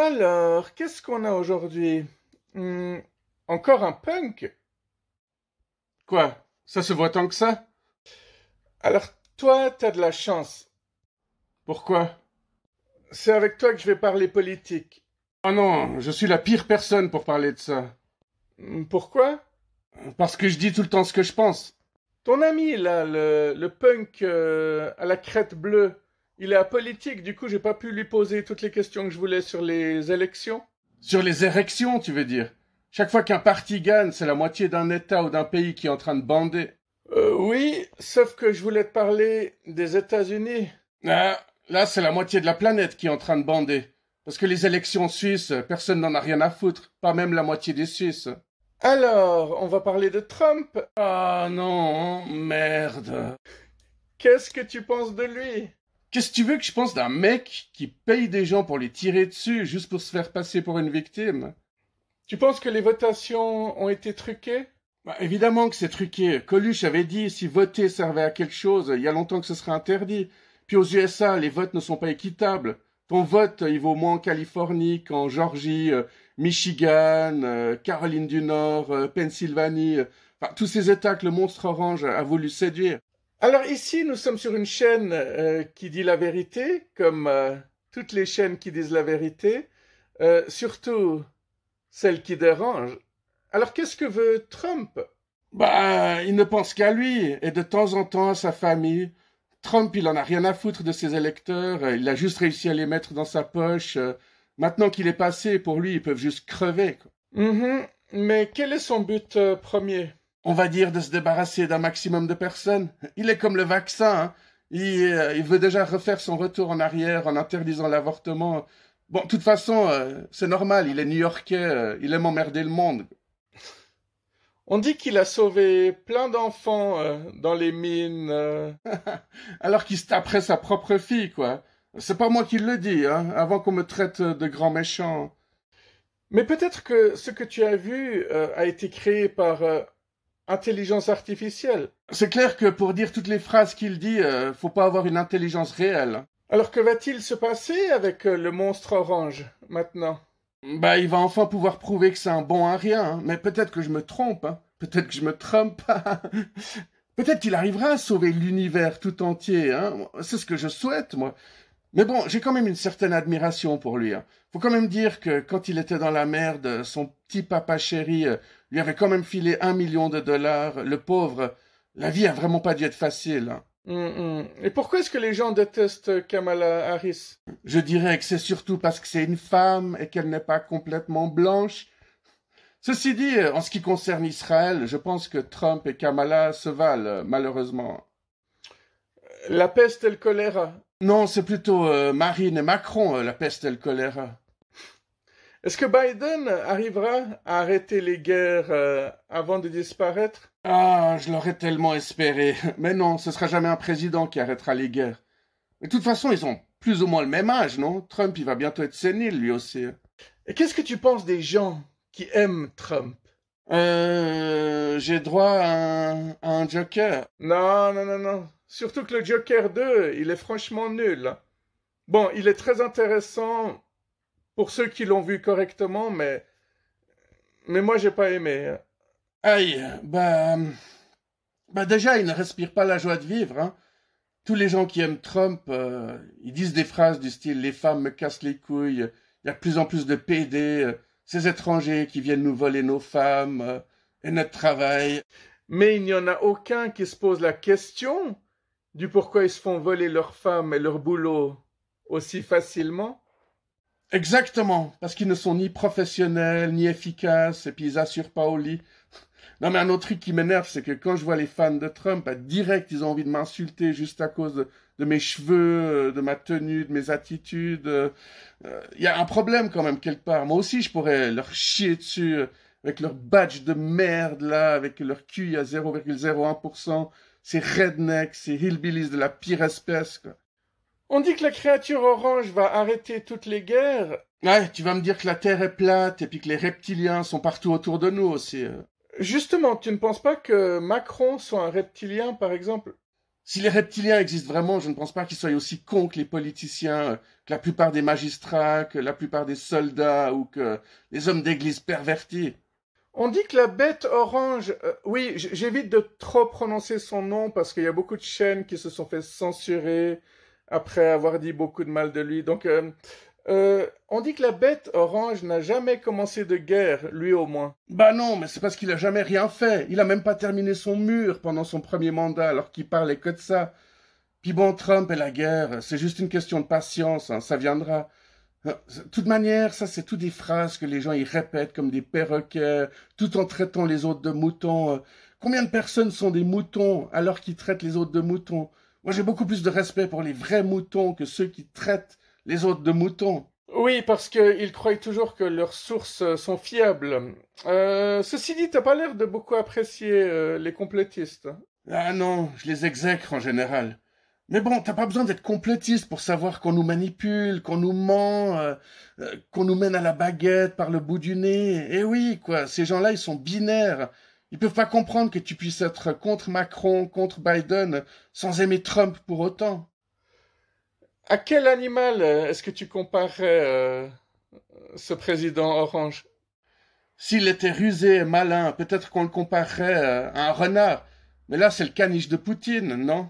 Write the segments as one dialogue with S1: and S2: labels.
S1: Alors, qu'est-ce qu'on a aujourd'hui? Hmm, Encore un punk?
S2: Quoi? Ça se voit tant que ça?
S1: Alors, toi, t'as de la chance.
S2: Pourquoi?
S1: C'est avec toi que je vais parler politique.
S2: Oh non, je suis la pire personne pour parler de ça.
S1: Pourquoi?
S2: Parce que je dis tout le temps ce que je pense.
S1: Ton ami, là, le punk à la crête bleue, il est apolitique, du coup, j'ai pas pu lui poser toutes les questions que je voulais sur les élections.
S2: Sur les érections, tu veux dire? Chaque fois qu'un parti gagne, c'est la moitié d'un État ou d'un pays qui est en train de bander.
S1: Oui, sauf que je voulais te parler des États-Unis.
S2: Ah, là, c'est la moitié de la planète qui est en train de bander. Parce que les élections suisses, personne n'en a rien à foutre. Pas même la moitié des Suisses.
S1: Alors, on va parler de Trump.
S2: Ah non, merde.
S1: Qu'est-ce que tu penses de lui?
S2: Qu'est-ce que tu veux que je pense d'un mec qui paye des gens pour les tirer dessus juste pour se faire passer pour une victime?
S1: Tu penses que les votations ont été truquées?
S2: Bah, évidemment que c'est truqué. Coluche avait dit si voter servait à quelque chose, il y a longtemps que ce serait interdit. Puis aux USA, les votes ne sont pas équitables. Ton vote, il vaut moins en Californie qu'en Georgie, Michigan, Caroline du Nord, Pennsylvanie. Enfin, tous ces États que le monstre orange a voulu séduire.
S1: Alors ici, nous sommes sur une chaîne qui dit la vérité, comme toutes les chaînes qui disent la vérité, surtout celle qui dérange. Alors qu'est-ce que veut Trump?
S2: Bah, il ne pense qu'à lui et de temps en temps à sa famille. Trump, il en a rien à foutre de ses électeurs. Il a juste réussi à les mettre dans sa poche. Maintenant qu'il est passé, pour lui, ils peuvent juste crever, quoi.
S1: Mais quel est son but premier?
S2: On va dire de se débarrasser d'un maximum de personnes. Il est comme le vaccin, hein. Il veut déjà refaire son retour en arrière en interdisant l'avortement. Bon, de toute façon, c'est normal, il est new-yorkais, il aime emmerder le monde.
S1: On dit qu'il a sauvé plein d'enfants dans les mines.
S2: Alors qu'il se taperait sa propre fille, quoi. C'est pas moi qui le dis, hein, avant qu'on me traite de grand méchant.
S1: Mais peut-être que ce que tu as vu a été créé par intelligence artificielle.
S2: C'est clair que pour dire toutes les phrases qu'il dit, faut pas avoir une intelligence réelle.
S1: Alors que va-t-il se passer avec le monstre orange maintenant?
S2: Bah, il va enfin pouvoir prouver que c'est un bon à rien, hein. Mais peut-être que je me trompe, hein. Peut-être que je me trompe. Peut-être qu'il arrivera à sauver l'univers tout entier, hein. C'est ce que je souhaite, moi. Mais bon, j'ai quand même une certaine admiration pour lui, hein. Faut quand même dire que quand il était dans la merde, son petit papa chéri lui avait quand même filé 1 million de dollars. Le pauvre, la vie a vraiment pas dû être facile, hein.
S1: Et pourquoi est-ce que les gens détestent Kamala Harris?
S2: Je dirais que c'est surtout parce que c'est une femme et qu'elle n'est pas complètement blanche. Ceci dit, en ce qui concerne Israël, je pense que Trump et Kamala se valent, malheureusement.
S1: La peste et le choléra.
S2: Non, c'est plutôt Marine et Macron, la peste et le choléra.
S1: Est-ce que Biden arrivera à arrêter les guerres avant de disparaître?
S2: Ah, je l'aurais tellement espéré. Mais non, ce sera jamais un président qui arrêtera les guerres. Mais de toute façon, ils ont plus ou moins le même âge, non? Trump, il va bientôt être sénile, lui aussi.
S1: Et qu'est-ce que tu penses des gens qui aiment Trump?
S2: J'ai droit à un joker.
S1: Non, non, non, non. Surtout que le Joker 2, il est franchement nul. Bon, il est très intéressant pour ceux qui l'ont vu correctement, mais moi j'ai pas aimé.
S2: Aïe, bah déjà, il ne respire pas la joie de vivre, hein. Tous les gens qui aiment Trump, ils disent des phrases du style «Les femmes me cassent les couilles», il y a de plus en plus de PD, ces étrangers qui viennent nous voler nos femmes et notre travail.
S1: Mais il n'y en a aucun qui se pose la question du pourquoi ils se font voler leurs femmes et leur boulot aussi facilement.
S2: Exactement, parce qu'ils ne sont ni professionnels, ni efficaces, et puis ils assurent pas au lit. Non mais un autre truc qui m'énerve, c'est que quand je vois les fans de Trump, bah, direct, ils ont envie de m'insulter juste à cause de mes cheveux, de ma tenue, de mes attitudes. Il y a un problème quand même quelque part. Moi aussi, je pourrais leur chier dessus avec leur badge de merde là, avec leur QI à 0,01%. Ces rednecks, ces hillbillies de la pire espèce, quoi.
S1: On dit que la créature orange va arrêter toutes les guerres.
S2: Ouais, tu vas me dire que la Terre est plate et puis que les reptiliens sont partout autour de nous aussi.
S1: Justement, tu ne penses pas que Macron soit un reptilien, par exemple?
S2: Si les reptiliens existent vraiment, je ne pense pas qu'ils soient aussi cons que les politiciens, que la plupart des magistrats, que la plupart des soldats ou que les hommes d'église pervertis.
S1: On dit que la bête orange, oui, j'évite de trop prononcer son nom parce qu'il y a beaucoup de chaînes qui se sont fait censurer après avoir dit beaucoup de mal de lui. Donc, on dit que la bête orange n'a jamais commencé de guerre, lui au moins.
S2: Bah non, mais c'est parce qu'il a jamais rien fait. Il a même pas terminé son mur pendant son premier mandat alors qu'il parlait que de ça. Puis bon, Trump et la guerre, c'est juste une question de patience, hein, ça viendra. De toute manière, ça c'est tout des phrases que les gens y répètent comme des perroquets, tout en traitant les autres de moutons. Combien de personnes sont des moutons alors qu'ils traitent les autres de moutons? Moi j'ai beaucoup plus de respect pour les vrais moutons que ceux qui traitent les autres de moutons.
S1: Oui, parce qu'ils croient toujours que leurs sources sont fiables. Ceci dit, t'as pas l'air de beaucoup apprécier les complétistes.
S2: Ah non, je les exècre en général. Mais bon, t'as pas besoin d'être complotiste pour savoir qu'on nous manipule, qu'on nous ment, qu'on nous mène à la baguette par le bout du nez. Eh oui, quoi, ces gens-là, ils sont binaires. Ils peuvent pas comprendre que tu puisses être contre Macron, contre Biden, sans aimer Trump pour autant.
S1: À quel animal est-ce que tu comparerais ce président orange?
S2: S'il était rusé et malin, peut-être qu'on le comparerait à un renard. Mais là, c'est le caniche de Poutine, non?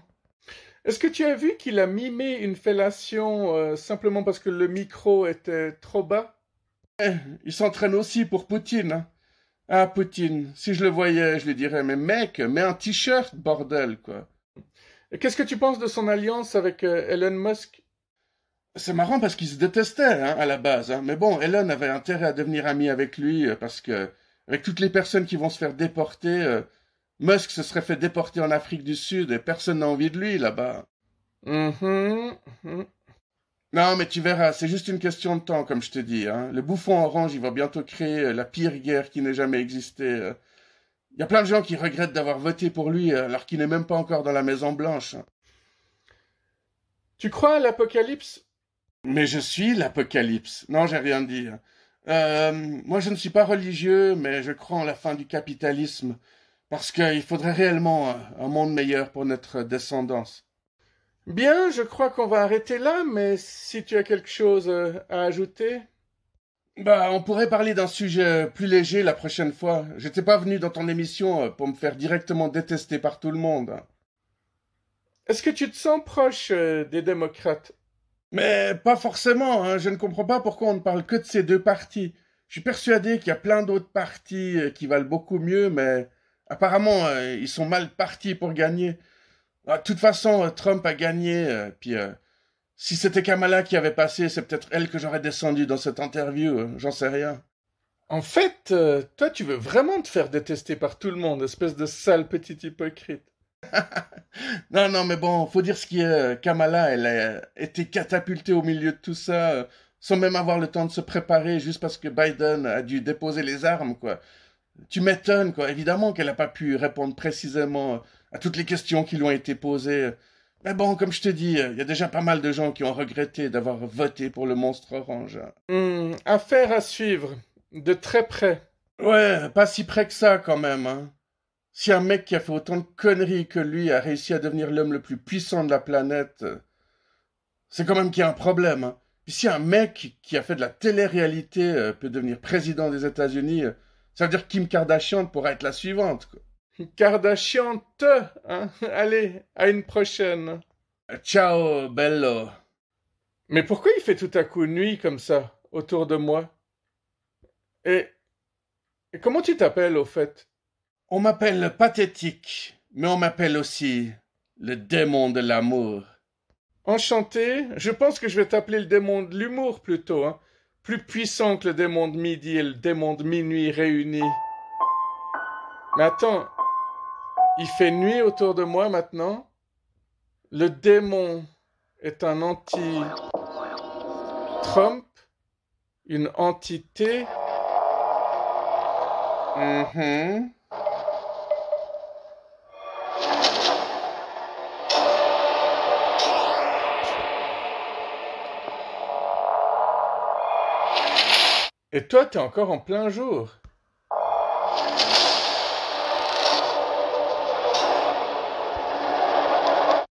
S1: Est-ce que tu as vu qu'il a mimé une fellation simplement parce que le micro était trop bas?
S2: Il s'entraîne aussi pour Poutine, hein. Ah, Poutine, si je le voyais, je lui dirais, mais mec, mets un t-shirt, bordel, quoi.
S1: Et qu'est-ce que tu penses de son alliance avec Elon Musk?
S2: C'est marrant parce qu'ils se détestaient, hein, à la base, hein. Mais bon, Elon avait intérêt à devenir ami avec lui, parce que, avec toutes les personnes qui vont se faire déporter, Musk se serait fait déporter en Afrique du Sud et personne n'a envie de lui, là-bas.
S1: Mhm.
S2: Non, mais tu verras, c'est juste une question de temps, comme je te dis, hein. Le bouffon orange, il va bientôt créer la pire guerre qui n'ait jamais existé. Il y a plein de gens qui regrettent d'avoir voté pour lui alors qu'il n'est même pas encore dans la Maison Blanche.
S1: Tu crois à l'apocalypse?
S2: Mais je suis l'Apocalypse. Non, j'ai rien dit. Moi, je ne suis pas religieux, mais je crois en la fin du capitalisme. Parce qu'il faudrait réellement un monde meilleur pour notre descendance.
S1: Bien, je crois qu'on va arrêter là, mais si tu as quelque chose à ajouter.
S2: Bah, on pourrait parler d'un sujet plus léger la prochaine fois. J'étais pas venu dans ton émission pour me faire directement détester par tout le monde.
S1: Est-ce que tu te sens proche des démocrates?
S2: Mais pas forcément, hein. Je ne comprends pas pourquoi on ne parle que de ces deux partis. Je suis persuadé qu'il y a plein d'autres partis qui valent beaucoup mieux, mais apparemment, ils sont mal partis pour gagner. De toute façon, Trump a gagné, puis si c'était Kamala qui avait passé, c'est peut-être elle que j'aurais descendu dans cette interview, j'en sais rien.
S1: En fait, toi, tu veux vraiment te faire détester par tout le monde, espèce de sale petit hypocrite.
S2: Non, non, mais bon, faut dire ce qui est. Kamala, elle a été catapultée au milieu de tout ça, sans même avoir le temps de se préparer, juste parce que Biden a dû déposer les armes, quoi. Tu m'étonnes, quoi. Évidemment qu'elle n'a pas pu répondre précisément à toutes les questions qui lui ont été posées. Mais bon, comme je te dis, il y a déjà pas mal de gens qui ont regretté d'avoir voté pour le monstre orange.
S1: Affaire à suivre, de très près.
S2: Ouais, pas si près que ça, quand même, hein. Si un mec qui a fait autant de conneries que lui a réussi à devenir l'homme le plus puissant de la planète, c'est quand même qu'il y a un problème, hein. Puis si un mec qui a fait de la télé-réalité peut devenir président des États-Unis, ça veut dire que Kim Kardashian pourra être la suivante, quoi.
S1: Kardashian, hein? Allez, à une prochaine.
S2: Ciao, bello.
S1: Mais pourquoi il fait tout à coup nuit comme ça, autour de moi? Et, et comment tu t'appelles, au fait?
S2: On m'appelle pathétique, mais on m'appelle aussi le démon de l'amour.
S1: Enchanté, je pense que je vais t'appeler le démon de l'humour plutôt, hein. Plus puissant que le démon de midi et le démon de minuit réunis. Mais attends, il fait nuit autour de moi maintenant? Le démon est un anti-Trump? Une entité? Et toi, t'es encore en plein jour.